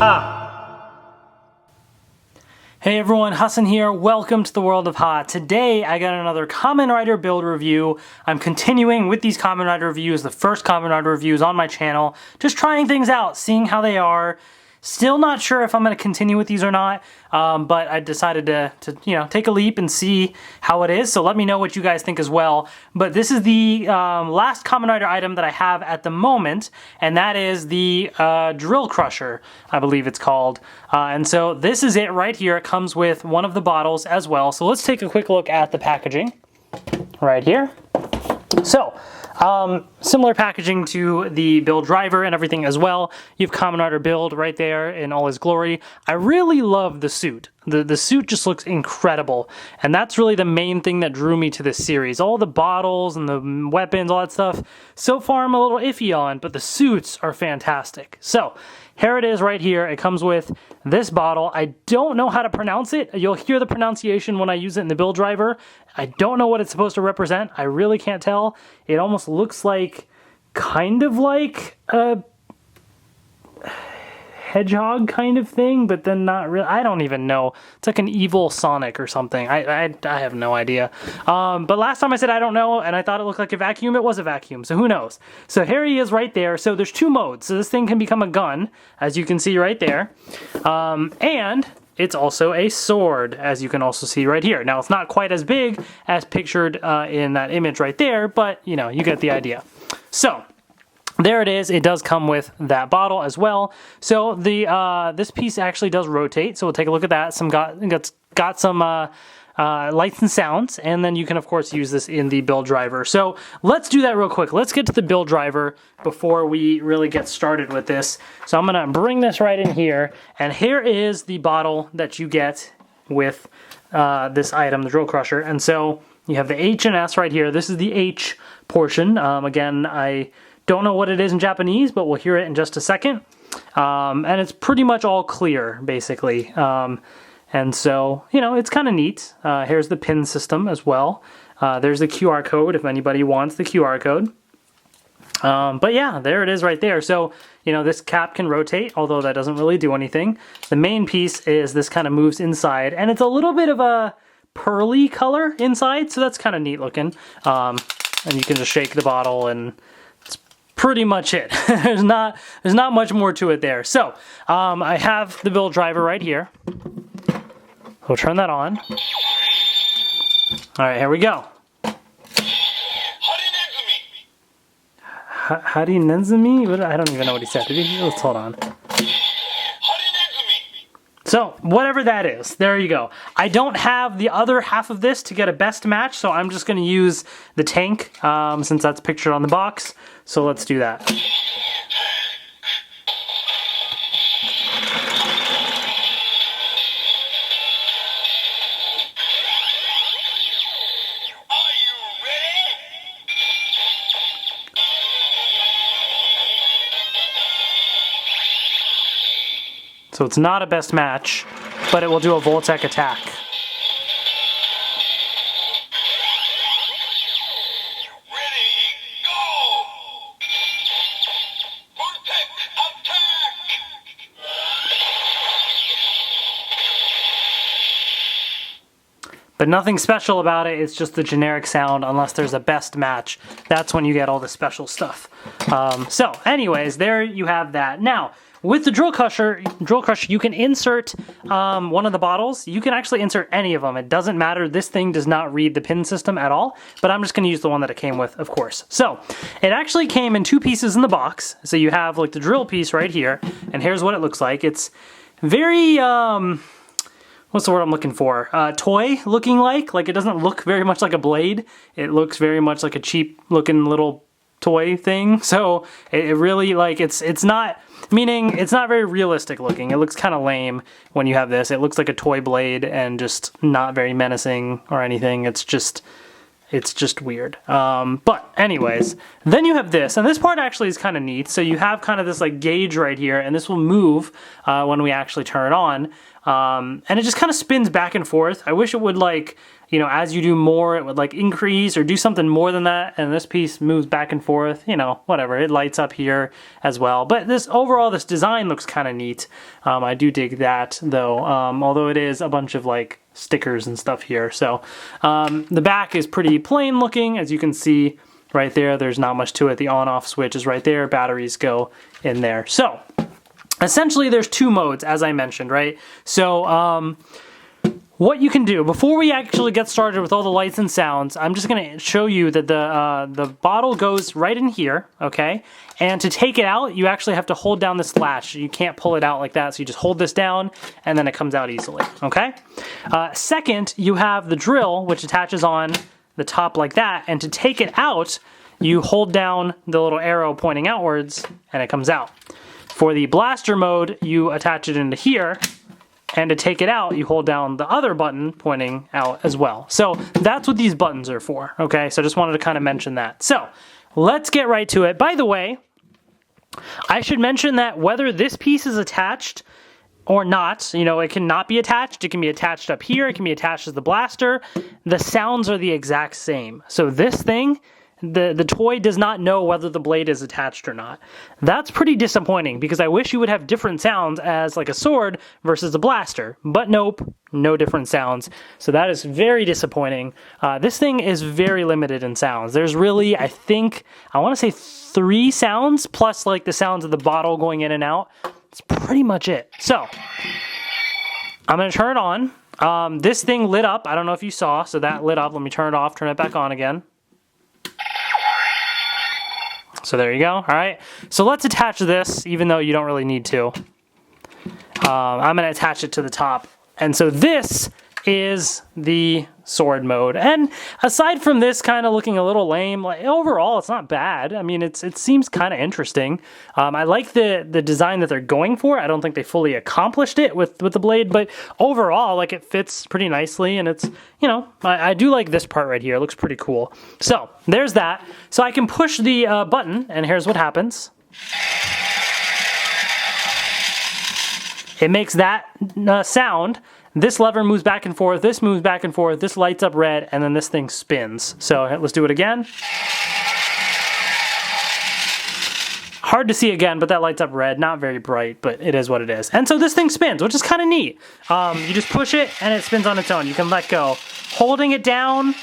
Ha! Hey everyone, Hassan here. Welcome to the world of Ha. Today I got another Kamen Rider Build review. I'm continuing with these Kamen Rider reviews, the first Kamen Rider reviews on my channel. Just trying things out, seeing how they are. Still not sure if I'm going to continue with these or not, but I decided to take a leap and see how it is. So let me know what you guys think as well. But this is the last Kamen Rider item that I have at the moment, and that is the Drill Crusher, I believe it's called. And so this is it right here. It comes with one of the bottles as well. So let's take a quick look at the packaging right here. So, similar packaging to the Build driver and everything as well. You have Kamen Rider Build right there in all his glory. I really love the suit. The suit just looks incredible, and that's really the main thing that drew me to this series. All the bottles and the weapons, all that stuff, so far I'm a little iffy on, but the suits are fantastic. So, here it is right here. It comes with this bottle. I don't know how to pronounce it. You'll hear the pronunciation when I use it in the Build driver. I don't know what it's supposed to represent. I really can't tell. It almost looks like, kind of like a Hedgehog kind of thing, but then not really. I don't even know. It's like an evil Sonic or something. I have no idea. But last time I said I don't know, and I thought it looked like a vacuum. It was a vacuum, so who knows? So here he is right there. So there's two modes. So this thing can become a gun, as you can see right there. And it's also a sword, as you can also see right here. Now, it's not quite as big as pictured in that image right there, but, you know, you get the idea. So there it is. It does come with that bottle as well. So the this piece actually does rotate. So we'll take a look at that. Got some lights and sounds, and then you can of course use this in the Build driver. So let's do that real quick. Let's get to the Build driver before we really get started with this. So I'm gonna bring this right in here, and here is the bottle that you get with this item, the Drill Crusher. And so you have the H and S right here. This is the H portion. Again, I don't know what it is in Japanese, but we'll hear it in just a second. And it's pretty much all clear, basically. And so, you know, it's kind of neat. Here's the pin system as well. There's the QR code if anybody wants the QR code. But yeah, there it is right there. So, you know, this cap can rotate, although that doesn't really do anything. The main piece is this kind of moves inside, and it's a little bit of a pearly color inside, so that's kind of neat looking. And you can just shake the bottle, and pretty much it. there's not much more to it there. So I have the Build driver right here. We'll turn that on. All right, here we go. Harinezumi? I don't even know what he said. Let's hold on. So, whatever that is, there you go. I don't have the other half of this to get a best match, so I'm just going to use the tank, since that's pictured on the box. So let's do that. So it's not a best match, but it will do a Voltec attack. But nothing special about it. It's just the generic sound unless there's a best match. That's when you get all the special stuff. So anyways, there you have that. Now, with the Drill Crusher, you can insert one of the bottles. You can actually insert any of them. It doesn't matter. This thing does not read the pin system at all, but I'm just going to use the one that it came with, of course. So it actually came in two pieces in the box. So you have like the drill piece right here, and here's what it looks like. It's very, what's the word I'm looking for? Toy looking like it doesn't look very much like a blade. It looks very much like a cheap looking little toy thing. So it really, like, it's not, meaning it's not very realistic looking. It looks kind of lame when you have this. It looks like a toy blade and just not very menacing or anything. It's just weird. But anyways, then you have this, and this part actually is kind of neat. So you have kind of this like gauge right here, and this will move when we actually turn it on. And it just kind of spins back and forth. I wish it would like you know, as you do more, it would like increase or do something more than that. And this piece moves back and forth, you know, whatever. It lights up here as well. But this overall, this design looks kind of neat. I do dig that though, although it is a bunch of like stickers and stuff here. So the back is pretty plain looking, as you can see right there. There's not much to it. The on-off switch is right there. Batteries go in there. So essentially there's two modes, as I mentioned, right? So what you can do, before we actually get started with all the lights and sounds, I'm just going to show you that the bottle goes right in here, okay? And to take it out, you actually have to hold down this latch. You can't pull it out like that, so you just hold this down, and then it comes out easily, okay? Second, you have the drill, which attaches on the top like that, and to take it out, you hold down the little arrow pointing outwards, and it comes out. For the blaster mode, you attach it into here, and to take it out, you hold down the other button pointing out as well. So that's what these buttons are for, okay? So I just wanted to kind of mention that. So let's get right to it. By the way, I should mention that whether this piece is attached or not, you know, it cannot be attached. It can be attached up here. It can be attached as the blaster. The sounds are the exact same. So this thing, the toy does not know whether the blade is attached or not. That's pretty disappointing because I wish you would have different sounds as like a sword versus a blaster. But nope, no different sounds. So that is very disappointing. This thing is very limited in sounds. There's really, I think, I want to say 3 sounds plus like the sounds of the bottle going in and out. That's pretty much it. So I'm going to turn it on. This thing lit up. I don't know if you saw. So that lit up. Let me turn it off, turn it back on again. So there you go. All right. So let's attach this, even though you don't really need to. I'm going to attach it to the top. And so this is the sword mode. And aside from this kind of looking a little lame, like overall, it's not bad. I mean, it seems kind of interesting. I like the design that they're going for. I don't think they fully accomplished it with the blade, but overall, like it fits pretty nicely. And it's, you know, I do like this part right here. It looks pretty cool. So there's that. So I can push the button and here's what happens. It makes that sound. This lever moves back and forth, this moves back and forth, this lights up red, and then this thing spins. So let's do it again. Hard to see again, but that lights up red. Not very bright, but it is what it is. And so this thing spins, which is kind of neat. You just push it, and it spins on its own. You can let go. Holding it down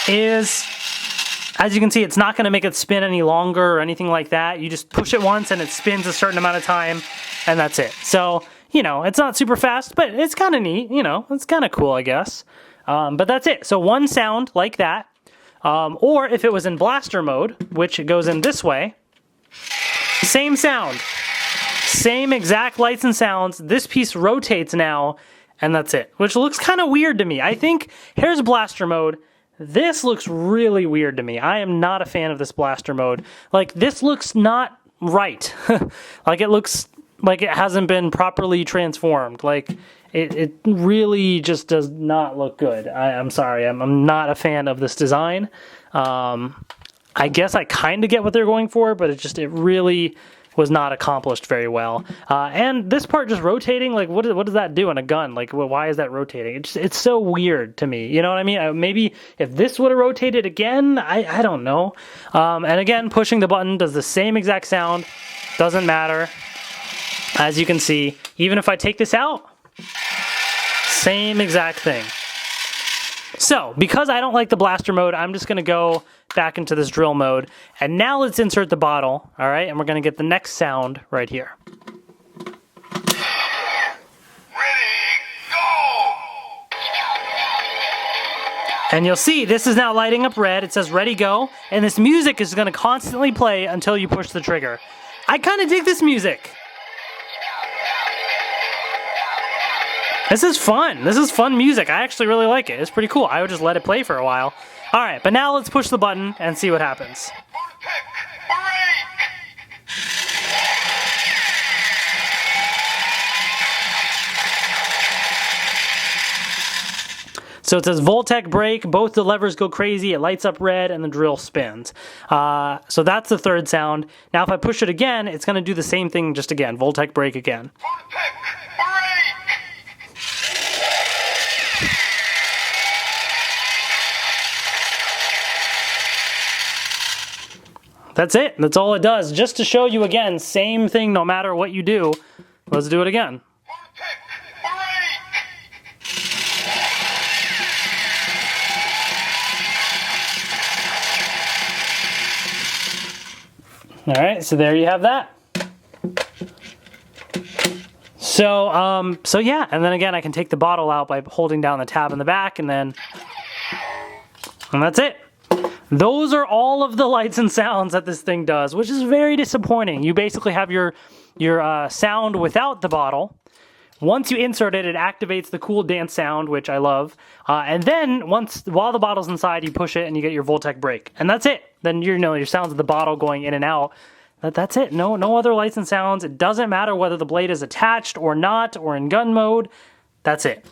is, as you can see, it's not going to make it spin any longer or anything like that. You just push it once, and it spins a certain amount of time, and that's it. So, you know, it's not super fast, but it's kind of neat. You know, it's kind of cool, I guess. But that's it. So one sound like that. Or if it was in blaster mode, which it goes in this way, same sound. Same exact lights and sounds. This piece rotates now, and that's it. Which looks kind of weird to me. I think, here's blaster mode. This looks really weird to me. I am not a fan of this blaster mode. Like, this looks not right. Like, it looks like it hasn't been properly transformed. Like, it really just does not look good. I'm sorry. I'm not a fan of this design. I guess I kind of get what they're going for, but it really was not accomplished very well. And this part just rotating, like, what does that do in a gun? Like, why is that rotating? It's so weird to me. You know what I mean? Maybe if this would have rotated again, I don't know. And again, pushing the button does the same exact sound. Doesn't matter. As you can see, even if I take this out, same exact thing. So, because I don't like the blaster mode, I'm just going to go back into this drill mode. And now let's insert the bottle, all right? And we're going to get the next sound right here. And you'll see, this is now lighting up red. It says ready, go. And this music is going to constantly play until you push the trigger. I kind of dig this music. This is fun. This is fun music. I actually really like it. It's pretty cool. I would just let it play for a while. All right, but now let's push the button and see what happens. So it says Voltec brake, both the levers go crazy, it lights up red, and the drill spins. So that's the third sound. Now if I push it again, it's going to do the same thing just again. Voltec brake again. that's it. That's all it does. Just to show you again, same thing no matter what you do. Let's do it again. All right, so there you have that. So yeah, and then again, I can take the bottle out by holding down the tab in the back, and that's it. Those are all of the lights and sounds that this thing does, which is very disappointing. You basically have your sound without the bottle. Once you insert it, it activates the cool dance sound, which I love. And then while the bottle's inside, you push it and you get your Voltec brake, and that's it. Then your sounds of the bottle going in and out. That's it. No other lights and sounds. It doesn't matter whether the blade is attached or not, or in gun mode. That's it.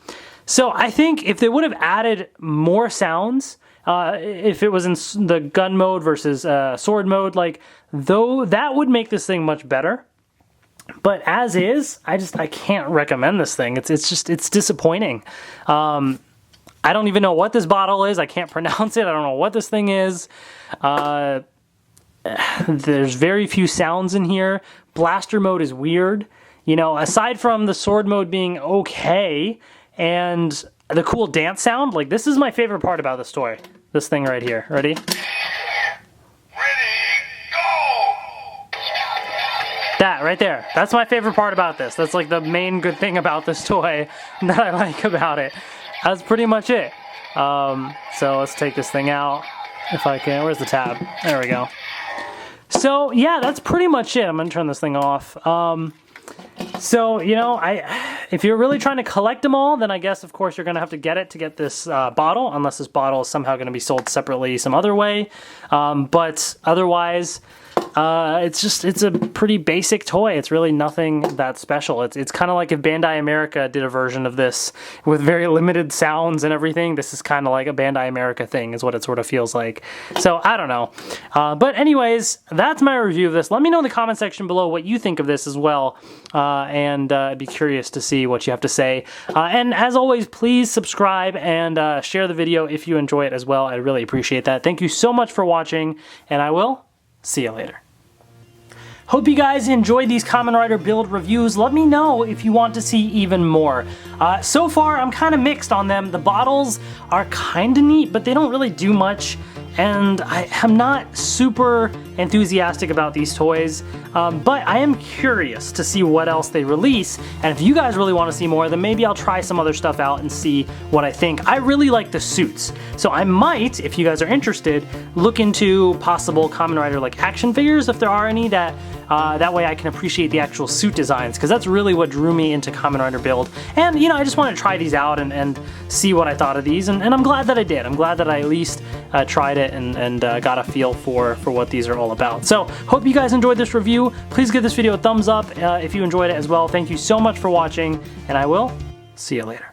So I think if they would have added more sounds, if it was in the gun mode versus sword mode, that would make this thing much better. But as is, I can't recommend this thing. It's disappointing. I don't even know what this bottle is. I can't pronounce it. I don't know what this thing is. There's very few sounds in here. Blaster mode is weird. Aside from the sword mode being okay and the cool dance sound, this is my favorite part about this toy. This thing right here. Ready? That right there. That's my favorite part about this. That's the main good thing about this toy that I like about it. That's pretty much it. So let's take this thing out if I can. Where's the tab? There we go. So yeah, that's pretty much it. I'm gonna turn this thing off. If you're really trying to collect them all, then I guess of course you're gonna have to get it to get this bottle, unless this bottle is somehow gonna be sold separately some other way. But otherwise, it's a pretty basic toy. It's really nothing that special. It's kind of like if Bandai America did a version of this with very limited sounds and everything. This is kind of like a Bandai America thing is what it sort of feels like. So I don't know. But anyways, that's my review of this. Let me know in the comment section below what you think of this as well. And I'd be curious to see what you have to say. And as always, please subscribe and share the video if you enjoy it as well. I'd really appreciate that. Thank you so much for watching, and I will see you later. Hope you guys enjoyed these Kamen Rider Build reviews. Let me know if you want to see even more. So far, I'm kind of mixed on them. The bottles are kind of neat, but they don't really do much. And I am not super enthusiastic about these toys, but I am curious to see what else they release. And if you guys really want to see more, then maybe I'll try some other stuff out and see what I think. I really like the suits, so I might, if you guys are interested, look into possible Kamen Rider action figures if there are any that way I can appreciate the actual suit designs, because that's really what drew me into Kamen Rider Build. And I just want to try these out and see what I thought of these, and I'm glad that I did. I'm glad that I at least tried it and got a feel for what these are all about. So hope you guys enjoyed this review. Please give this video a thumbs up if you enjoyed it as well. Thank you so much for watching, and I will see you later.